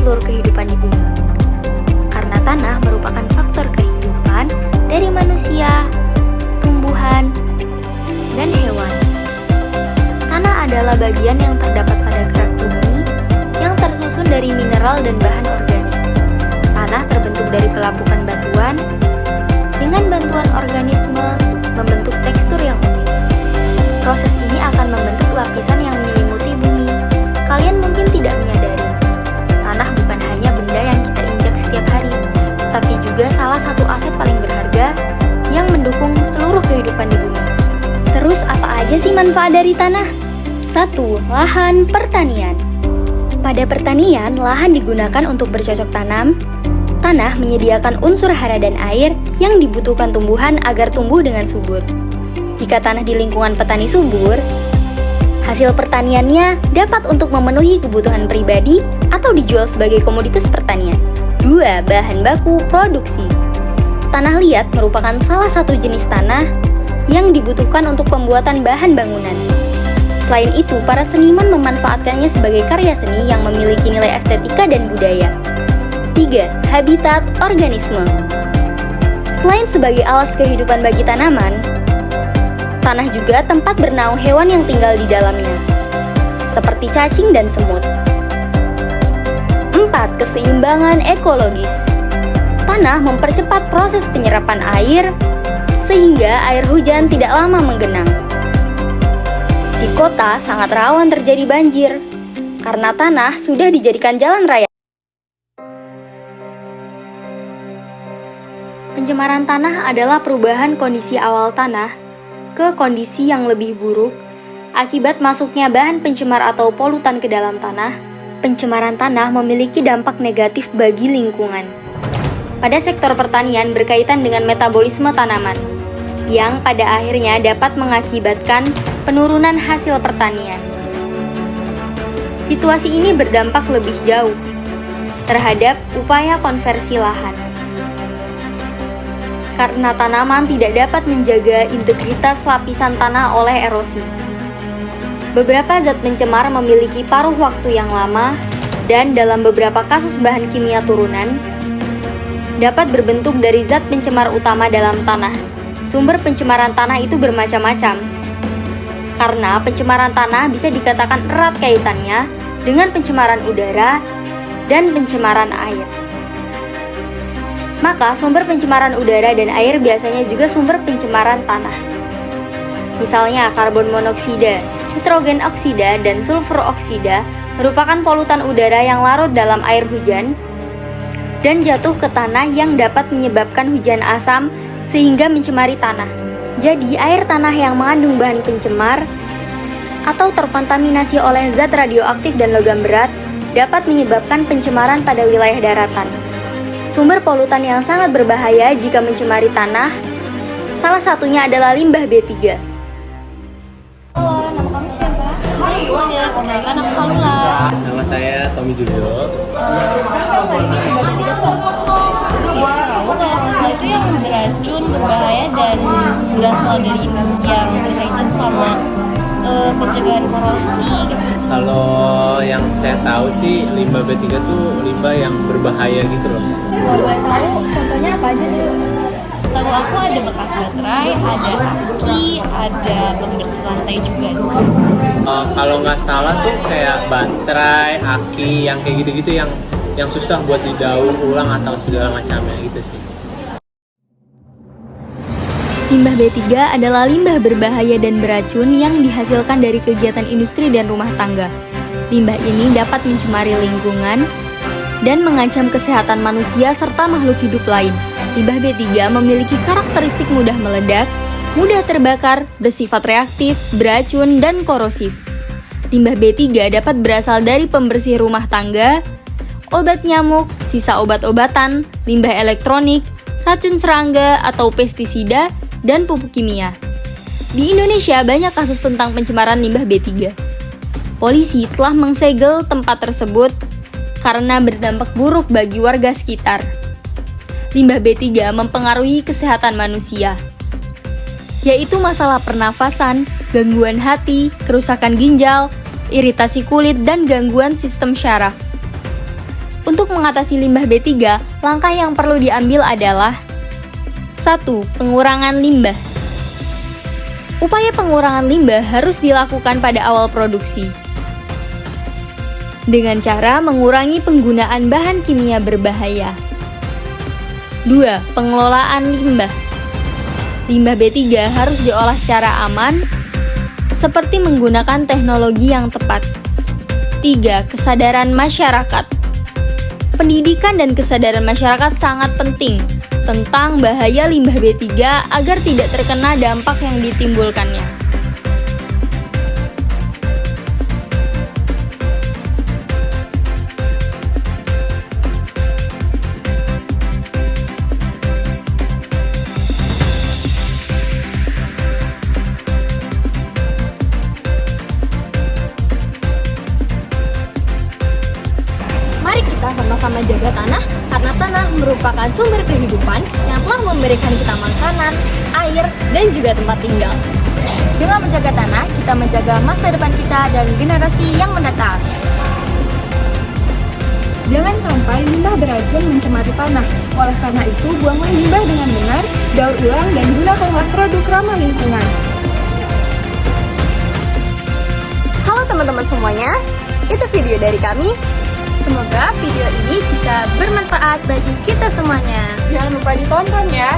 seluruh kehidupan di bumi. Karena tanah merupakan faktor kehidupan dari manusia, tumbuhan, dan hewan. Tanah adalah bagian yang terdapat pada kerak bumi yang tersusun dari mineral dan bahan organik. Tanah terbentuk dari pelapukan batuan dengan bantuan organisme membentuk tekstur yang unik. Proses ini akan membentuk lapisan yang menyelimuti bumi. Kalian mungkin tidak menyadari, tanah bukan hanya benda yang kita injak setiap hari, tapi juga salah satu aset paling berharga yang mendukung seluruh kehidupan di bumi. Terus apa aja sih manfaat dari tanah? 1. Lahan pertanian. Pada pertanian, lahan digunakan untuk bercocok tanam. Tanah menyediakan unsur hara dan air yang dibutuhkan tumbuhan agar tumbuh dengan subur. Jika tanah di lingkungan petani subur, hasil pertaniannya dapat untuk memenuhi kebutuhan pribadi atau dijual sebagai komoditas pertanian. 2. Bahan baku produksi. Tanah liat merupakan salah satu jenis tanah yang dibutuhkan untuk pembuatan bahan bangunan. Selain itu, para seniman memanfaatkannya sebagai karya seni yang memiliki nilai estetika dan budaya. 3. Habitat organisme. Selain sebagai alas kehidupan bagi tanaman, tanah juga tempat bernaung hewan yang tinggal di dalamnya, seperti cacing dan semut. 4. Keseimbangan ekologis. Tanah mempercepat proses penyerapan air, sehingga air hujan tidak lama menggenang. Di kota sangat rawan terjadi banjir, karena tanah sudah dijadikan jalan raya. Pencemaran tanah adalah perubahan kondisi awal tanah ke kondisi yang lebih buruk akibat masuknya bahan pencemar atau polutan ke dalam tanah. Pencemaran tanah memiliki dampak negatif bagi lingkungan. Pada sektor pertanian berkaitan dengan metabolisme tanaman, yang pada akhirnya dapat mengakibatkan penurunan hasil pertanian. Situasi ini berdampak lebih jauh terhadap upaya konversi lahan. Karena tanaman tidak dapat menjaga integritas lapisan tanah oleh erosi. Beberapa zat pencemar memiliki paruh waktu yang lama dan dalam beberapa kasus bahan kimia turunan dapat berbentuk dari zat pencemar utama dalam tanah. Sumber pencemaran tanah itu bermacam-macam. Karena pencemaran tanah bisa dikatakan erat kaitannya dengan pencemaran udara dan pencemaran air. Maka sumber pencemaran udara dan air biasanya juga sumber pencemaran tanah. Misalnya karbon monoksida, nitrogen oksida, dan sulfur oksida merupakan polutan udara yang larut dalam air hujan dan jatuh ke tanah yang dapat menyebabkan hujan asam sehingga mencemari tanah. Jadi air tanah yang mengandung bahan pencemar atau terkontaminasi oleh zat radioaktif dan logam berat dapat menyebabkan pencemaran pada wilayah daratan. Sumber polutan yang sangat berbahaya jika mencemari tanah, salah satunya adalah limbah B3. Halo, nama kamu siapa? Halo semuanya, perkenalkan aku Kalula. Nama saya Tommy Julio. Tahu nggak sih limbah B3 itu apa? Tahu kalau masalah itu yang beracun, berbahaya, dan berasal dari industri yang berkaitan sama pencegahan korosi gitu. Kalau yang saya tahu sih limbah B3 tuh limbah yang berbahaya gitu loh. Kalau boleh tahu contohnya apa aja dulu? Setahu aku ada bekas baterai, ada aki, ada pembersih lantai juga sih. Kalau nggak salah tuh kayak baterai, aki, yang kayak gitu-gitu yang susah buat didaur ulang atau segala macamnya gitu sih. Limbah B3 adalah limbah berbahaya dan beracun yang dihasilkan dari kegiatan industri dan rumah tangga. Limbah ini dapat mencemari lingkungan dan mengancam kesehatan manusia serta makhluk hidup lain. Limbah B3 memiliki karakteristik mudah meledak, mudah terbakar, bersifat reaktif, beracun, dan korosif. Limbah B3 dapat berasal dari pembersih rumah tangga, obat nyamuk, sisa obat-obatan, limbah elektronik, racun serangga atau pestisida, dan pupuk kimia. Di Indonesia banyak kasus tentang pencemaran limbah B3. Polisi telah mengsegel tempat tersebut karena berdampak buruk bagi warga sekitar. Limbah B3 mempengaruhi kesehatan manusia, yaitu masalah pernafasan, gangguan hati, kerusakan ginjal, iritasi kulit, dan gangguan sistem syaraf. Untuk mengatasi limbah B3, langkah yang perlu diambil adalah 1. Pengurangan limbah. Upaya pengurangan limbah harus dilakukan pada awal produksi dengan cara mengurangi penggunaan bahan kimia berbahaya. 2. Pengelolaan limbah. Limbah B3 harus diolah secara aman, seperti menggunakan teknologi yang tepat. 3. Kesadaran masyarakat. Pendidikan dan kesadaran masyarakat sangat penting tentang bahaya limbah B3 agar tidak terkena dampak yang ditimbulkannya. Mari kita sama-sama jaga tanah, karena tanah merupakan sumber kehidupan yang telah memberikan kita makanan, air, dan juga tempat tinggal. Dengan menjaga tanah, kita menjaga masa depan kita dan generasi yang mendatang. Jangan sampai limbah beracun mencemari tanah. Oleh karena itu, buanglah limbah dengan benar, daur ulang, dan gunakanlah produk ramah lingkungan. Halo teman-teman semuanya, itu video dari kami. Semoga video ini bisa bermanfaat bagi kita semuanya. Jangan lupa ditonton ya.